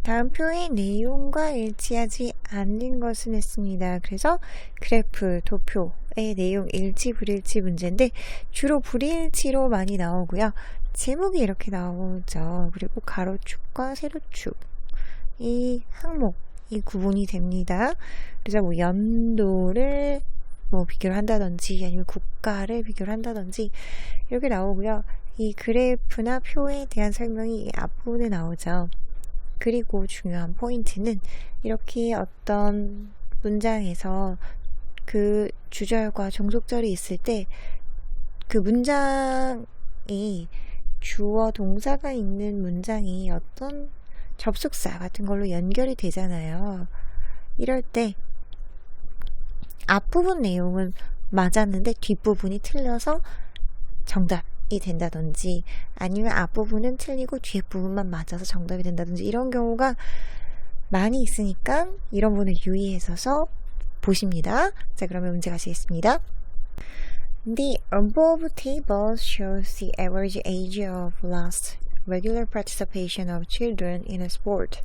다음 표의 내용과 일치하지 않는 것은 했습니다. 그래서 그래프, 도표의 내용 일치, 불일치 문제인데 주로 불일치로 많이 나오고요. 제목이 이렇게 나오죠. 그리고 가로축과 세로축, 이 항목이 구분이 됩니다. 그래서 뭐 연도를 비교를 한다든지 아니면 국가를 비교를 한다든지 이렇게 나오고요. 이 그래프나 표에 대한 설명이 이 앞부분에 나오죠. 그리고 중요한 포인트는 이렇게 어떤 문장에서 그 주절과 종속절이 있을 때 그 문장이 주어 동사가 있는 문장이 어떤 접속사 같은 걸로 연결이 되잖아요. 이럴 때 앞부분 내용은 맞았는데 뒷부분이 틀려서 정답이 된다든지 아니면 앞부분은 틀리고 뒷부분만 맞아서 정답이 된다든지 이런 경우가 많이 있으니까 이런 부분을 유의해서 보십니다. 자, 그러면 문제 가시겠습니다. The above table shows the average age of last regular participation of children in a sport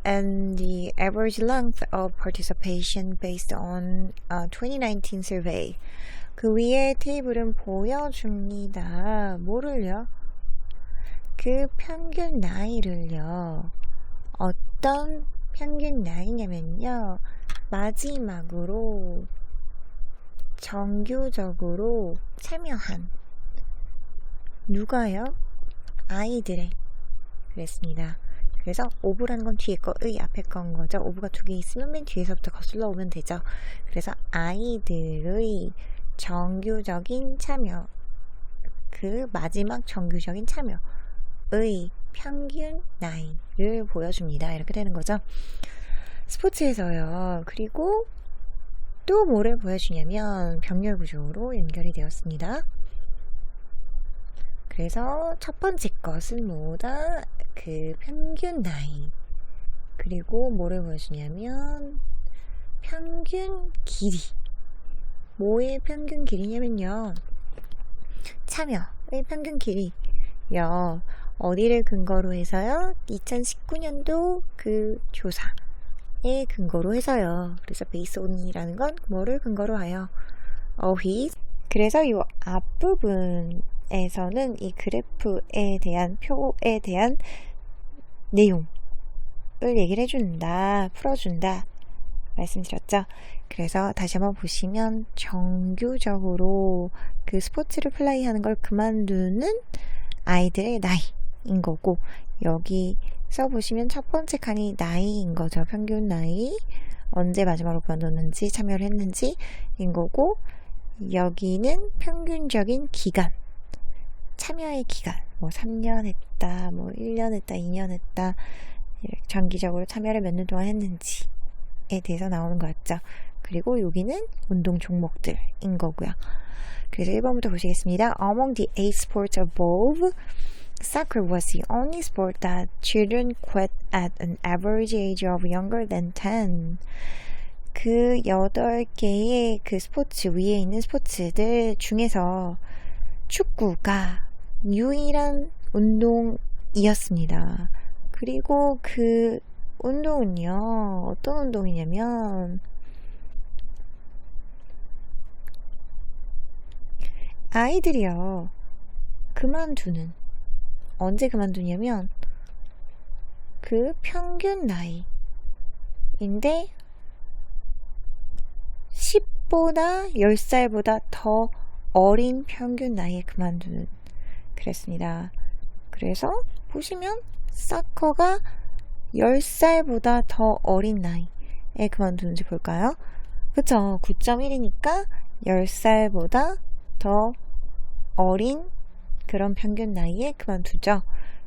and the average length of participation based on a 2019 survey. 그 위에 테이블은 보여줍니다. 뭐를요? 그 평균 나이를요. 어떤 평균 나이냐면요. 마지막으로 정규적으로 참여한 누가요? 아이들의 그랬습니다. 그래서 오브라는 건 뒤에 거의 앞에 건 거죠. 오브가 두 개 있으면 맨 뒤에서부터 거슬러 오면 되죠. 그래서 아이들의 정규적인 참여, 그 마지막 정규적인 참여의 평균 나이를 보여줍니다. 이렇게 되는 거죠. 스포츠에서요. 그리고 또 뭐를 보여주냐면 병렬 구조로 연결이 되었습니다. 그래서 첫 번째 것은 뭐다? 그 평균 나이. 그리고 뭐를 보여주냐면 평균 길이. 뭐의 평균 길이냐면요. 참여의 평균 길이요. 어디를 근거로 해서요? 2019년도 그 조사에 근거로 해서요. 그래서 베이스 온이라는 건 뭐를 근거로 하여? 그래서 이 앞부분에서는 이 그래프에 대한 표에 대한 내용을 얘기를 해준다, 풀어준다 말씀드렸죠. 그래서 다시 한번 보시면 정규적으로 그 스포츠를 플레이하는 걸 그만두는 아이들의 나이인 거고, 여기서 보시면 첫 번째 칸이 나이인 거죠. 평균 나이, 언제 마지막으로 그만뒀는지, 참여를 했는지인 거고, 여기는 평균적인 기간, 참여의 기간, 3년 했다, 1년 했다, 2년 했다, 장기적으로 참여를 몇 년 동안 했는지에 대해서 나오는 거였죠. 그리고 여기는 운동 종목들인 거고요. 그래서 1번부터 보시겠습니다. Among the 8 sports above, soccer was the only sport that children quit at an average age of younger than 10. 그 8개의 그 스포츠 위에 있는 스포츠들 중에서 축구가 유일한 운동이었습니다. 그리고 그 운동은요, 어떤 운동이냐면 아이들이요, 그만두는, 언제 그만두냐면 그 평균 나이인데 10보다 10살보다 더 어린 평균 나이에 그만두는 그랬습니다. 그래서 보시면 사커가 10살보다 더 어린 나이에 그만두는지 볼까요? 그쵸? 9.1이니까 10살보다 더 어린 그런 평균 나이에 그만두죠.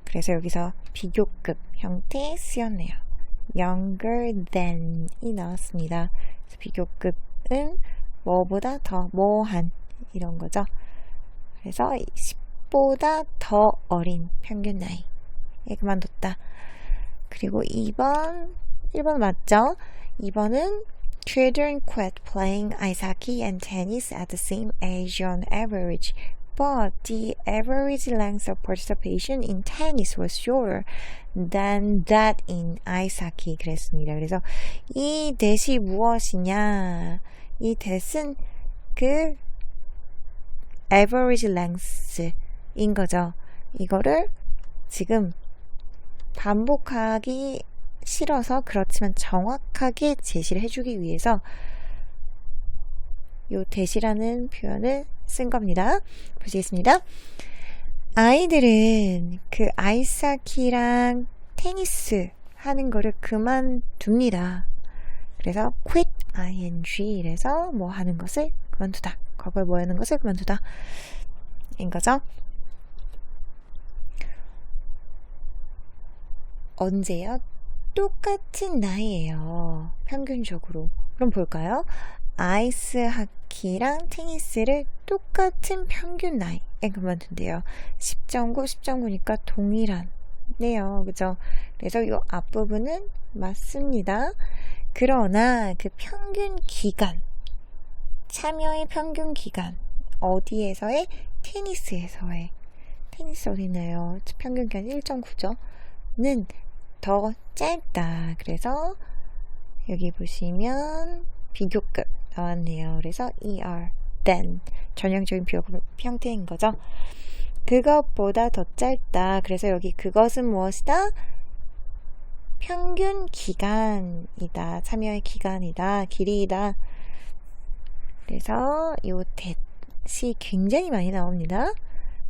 그래서 여기서 비교급 형태에 쓰였네요. younger than이 나왔습니다. 그래서 비교급은 뭐보다 더, 뭐한 이런 거죠. 그래서 10보다 더 어린 평균 나이에 그만뒀다. 그리고 1번 맞죠? 2번은 Children quit playing ice hockey and tennis at the same age on average But the average length of participation in tennis was shorter than that in ice hockey. 그랬습니다. 그래서 이 that이 무엇이냐? 이 that은 그 average length인 거죠. 이거를 지금 반복하기 싫어서 그렇지만 정확하게 제시를 해주기 위해서 요 that이라는 표현을 쓴 겁니다. 보시겠습니다. 아이들은 그 아이스하키랑 테니스 하는 거를 그만둡니다. 그래서 quit ing 이래서 뭐 하는 것을 그만두다. 과거에 뭐 하는 것을 그만두다. 인 거죠. 언제요? 똑같은 나이예요. 평균적으로. 그럼 볼까요? 아이스하키랑 테니스를 똑같은 평균 나이에 그만둔대요. 10.9, 10.9니까 동일하네요. 그죠? 그래서 이 앞부분은 맞습니다. 그러나 그 평균 기간, 참여의 평균 기간, 어디에서의? 테니스에서의. 테니스 어디 있나요? 평균 기간 1.9죠. 는 더 짧다. 그래서 여기 보시면 비교급 나왔네요. 그래서 ER, than 전형적인 비교급 형태인 거죠. 그것보다 더 짧다. 그래서 여기 그것은 무엇이다? 평균 기간이다. 참여의 기간이다. 길이이다. 그래서 이 that이 굉장히 많이 나옵니다.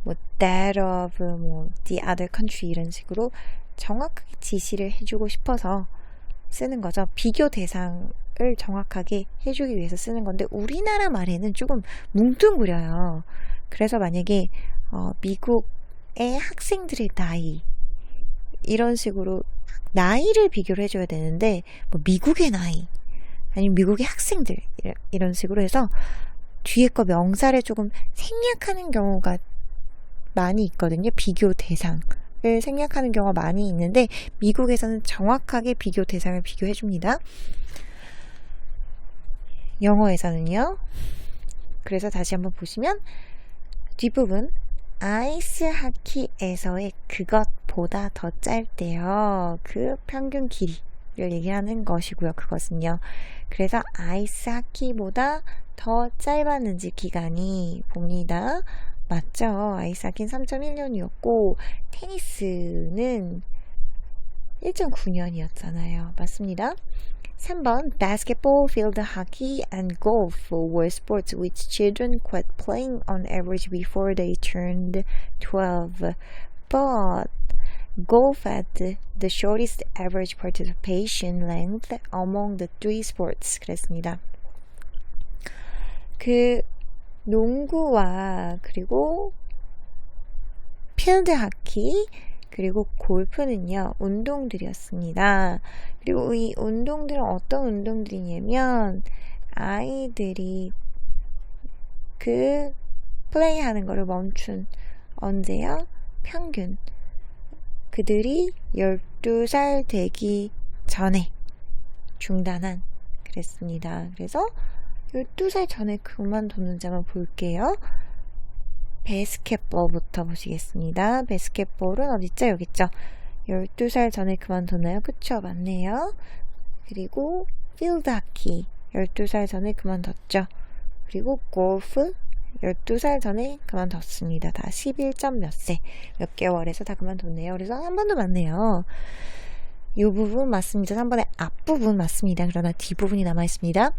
뭐 that of 뭐 the other country 이런 식으로 정확하게 지시를 해주고 싶어서 쓰는 거죠. 비교 대상을 정확하게 해주기 위해서 쓰는 건데 우리나라 말에는 조금 뭉뚱그려요. 그래서 만약에 미국의 학생들의 나이 이런 식으로 나이를 비교를 해줘야 되는데 뭐 미국의 나이 아니면 미국의 학생들 이런 식으로 해서 뒤에 거 명사를 조금 생략하는 경우가 많이 있거든요. 비교 대상을 생략하는 경우가 많이 있는데 미국에서는 정확하게 비교 대상을 비교해 줍니다. 영어에서는요. 그래서 다시 한번 보시면 뒷부분 아이스하키에서의 그것보다 더 짧대요. 그 평균 길이를 얘기하는 것이고요. 그것은요. 그래서 아이스하키보다 더 짧았는지 기간이 봅니다. 맞죠? 아이스하키는 3.1년이었고 테니스는 1.9년이었잖아요. 맞습니다. 3번 Basketball, field hockey, and golf were sports which children quit playing on average before they turned 12. But golf had the shortest average participation length among the three sports. 그랬습니다. 그 농구와 그리고 필드 하키 그리고 골프는요 운동들이었습니다. 그리고 이 운동들은 어떤 운동들이냐면 아이들이 그 플레이하는 거를 멈춘 언제요? 평균 그들이 12살 되기 전에 중단한 그랬습니다. 그래서 12살 전에 그만뒀는지 한번 볼게요. 바스켓볼부터 보시겠습니다. 바스켓볼은 어딨죠? 여기 있죠? 12살 전에 그만뒀나요? 그쵸? 맞네요. 그리고 필드 하키 12살 전에 그만뒀죠. 그리고 골프 12살 전에 그만뒀습니다. 다 11점 몇 세, 몇 개월에서 다 그만뒀네요. 그래서 한 번도 맞네요. 이 부분 맞습니다. 3번의 앞부분 맞습니다. 그러나 뒷부분이 남아있습니다.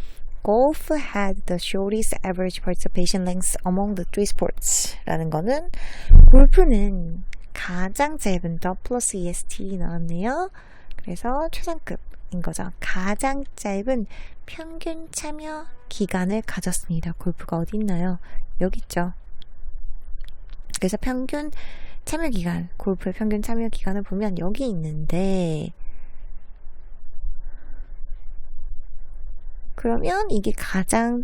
Golf had the shortest average participation length among the three sports 라는 거는 골프는 가장 짧은 더 플러스 EST 나왔네요. 그래서 최상급인 거죠. 가장 짧은 평균 참여 기간을 가졌습니다. 골프가 어디 있나요? 여기 있죠. 그래서 평균 참여 기간, 골프의 평균 참여 기간을 보면 여기 있는데 그러면 이게 가장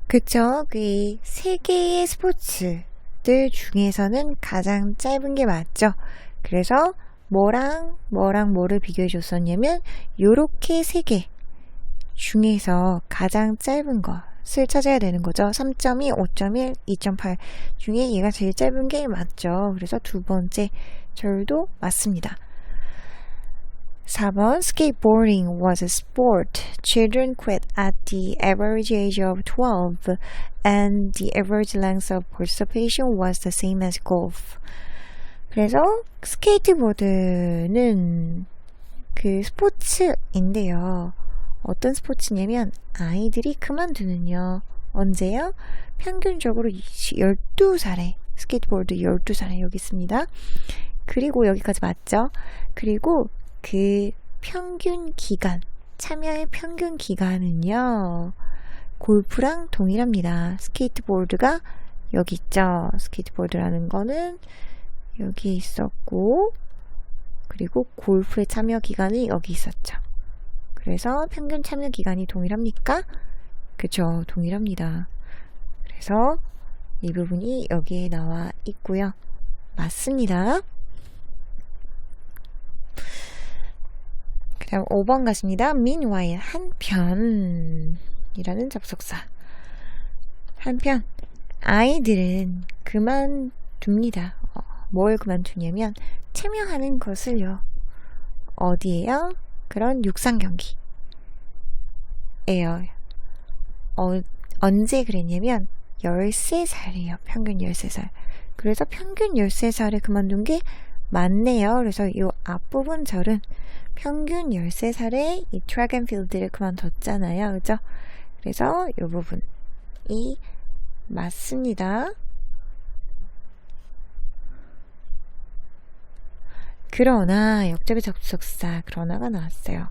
그쵸? 그 세 개의 스포츠들 중에서는 가장 짧은 게 맞죠? 그래서 뭐랑 뭐를 비교해 줬었냐면 요렇게 세 개 중에서 가장 짧은 거 4를 찾아야 되는 거죠. 3.2, 5.1, 2.8 중에 얘가 제일 짧은 게 맞죠. 그래서 두 번째 절도 맞습니다. 4번 Skateboarding was a sport children quit at the average age of 12 and the average length of participation was the same as golf. 그래서 스케이트보드는 그 스포츠인데요. 어떤 스포츠냐면 아이들이 그만두는요. 언제요? 평균적으로 12살에 스케이트보드 12살에 여기 있습니다. 그리고 여기까지 맞죠? 그리고 그 평균 기간, 참여의 평균 기간은요. 골프랑 동일합니다. 스케이트보드가 여기 있죠. 스케이트보드라는 거는 여기 있었고 그리고 골프의 참여 기간이 여기 있었죠. 그래서 평균 참여 기간이 동일합니까? 그죠, 동일합니다. 그래서 이 부분이 여기에 나와 있고요. 맞습니다. 그 다음 5번 가십니다. Meanwhile, 한편이라는 접속사. 한편, 아이들은 그만둡니다. 뭘 그만두냐면 참여하는 것을요. 어디에요? 그런 육상 경기예요. 언제 그랬냐면 13살이에요. 평균 13살. 그래서 평균 13살에 그만둔 게 맞네요. 그래서 이 앞부분 절은 평균 13살에 이 트랙 앤 필드를 그만뒀잖아요. 그죠? 그래서 이 부분이 맞습니다. 그러나 역접의 접속사 그러나가 나왔어요.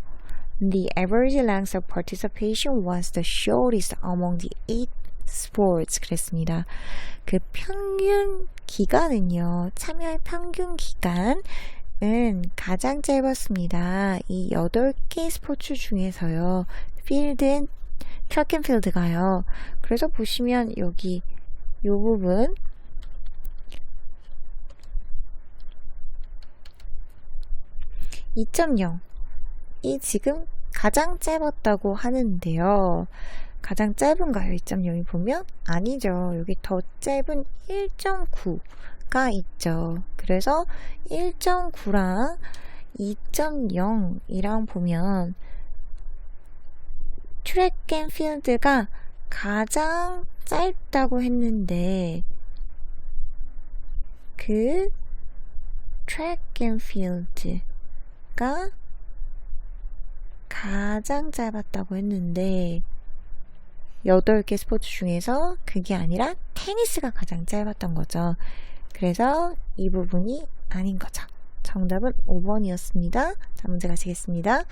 The average length of participation was the shortest among the 8 sports. 그랬습니다. 그 평균 기간은요. 참여의 평균 기간은 가장 짧았습니다. 이 8개 스포츠 중에서요. 필드, 트랙 앤 필드가요. 그래서 보시면 여기 이 부분 2.0 이 지금 가장 짧았다고 하는데요. 가장 짧은가요? 2.0이 보면? 아니죠. 여기 더 짧은 1.9가 있죠. 그래서 1.9랑 2.0이랑 보면 트랙 앤 필드가 가장 짧다고 했는데 그 트랙 앤 필드가 가장 짧았다고 했는데 8개 스포츠 중에서 그게 아니라 테니스가 가장 짧았던 거죠. 그래서 이 부분이 아닌 거죠. 정답은 5번이었습니다. 자, 문제 가시겠습니다.